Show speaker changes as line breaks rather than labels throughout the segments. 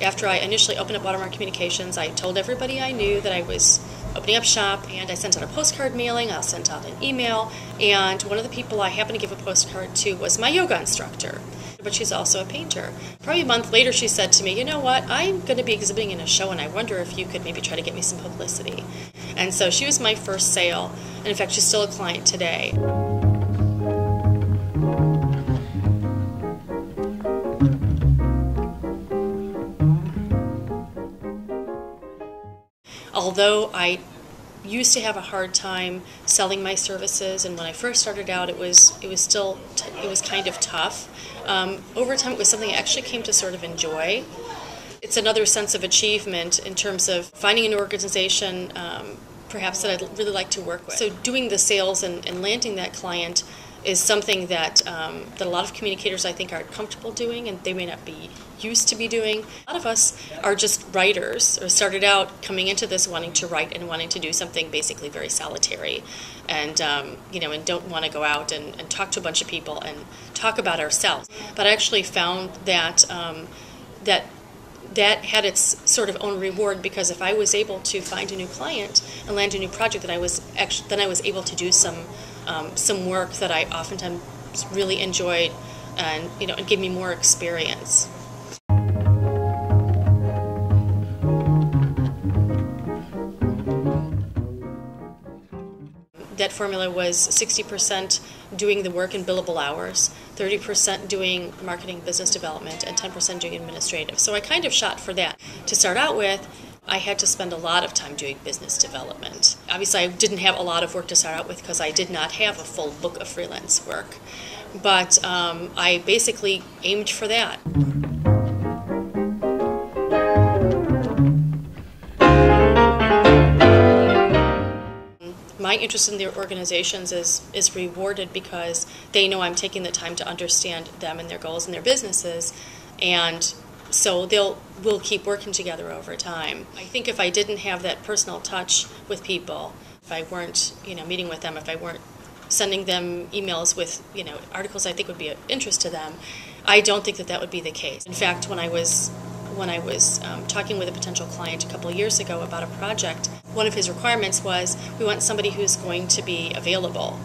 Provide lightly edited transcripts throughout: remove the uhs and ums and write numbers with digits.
After I initially opened up Watermark Communications, I told everybody I knew that I was opening up shop, and I sent out a postcard mailing, I sent out an email, and one of the people I happened to give a postcard to was my yoga instructor, but she's also a painter. Probably a month later she said to me, you know what, I'm going to be exhibiting in a show and I wonder if you could maybe try to get me some publicity. And so she was my first sale, and in fact she's still a client today. Although I used to have a hard time selling my services, and when I first started out, it was kind of tough. Over time, it was something I actually came to sort of enjoy. It's another sense of achievement in terms of finding an organization, perhaps that I'd really like to work with. So doing the sales and landing that client is something that that a lot of communicators I think aren't comfortable doing, and they may not be used to be doing. A lot of us are just writers, or started out coming into this wanting to write and wanting to do something basically very solitary, and and don't want to go out and talk to a bunch of people and talk about ourselves. But I actually found that that had its sort of own reward, because if I was able to find a new client and land a new project, then I was able to do some work that I oftentimes really enjoyed, and it gave me more experience. That formula was 60% doing the work in billable hours, 30% doing marketing business development, and 10% doing administrative. So I kind of shot for that. To start out with, I had to spend a lot of time doing business development. Obviously, I didn't have a lot of work to start out with because I did not have a full book of freelance work. But I basically aimed for that. My interest in their organizations is rewarded because they know I'm taking the time to understand them and their goals and their businesses, and so we'll keep working together over time. I think if I didn't have that personal touch with people, if I weren't meeting with them, if I weren't sending them emails with articles I think would be of interest to them, I don't think that would be the case. In fact, when I was talking with a potential client a couple of years ago about a project, one of his requirements was we want somebody who's going to be available.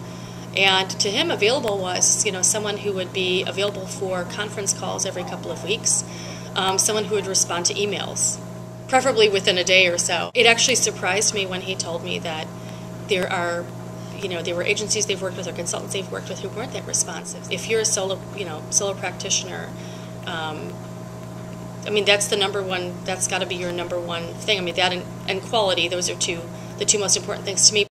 And to him, available was someone who would be available for conference calls every couple of weeks, someone who would respond to emails, preferably within a day or so. It actually surprised me when he told me that there were agencies they've worked with or consultants they've worked with who weren't that responsive. If you're a solo practitioner, that's that's got to be your number one thing. That and quality, those are the two most important things to me.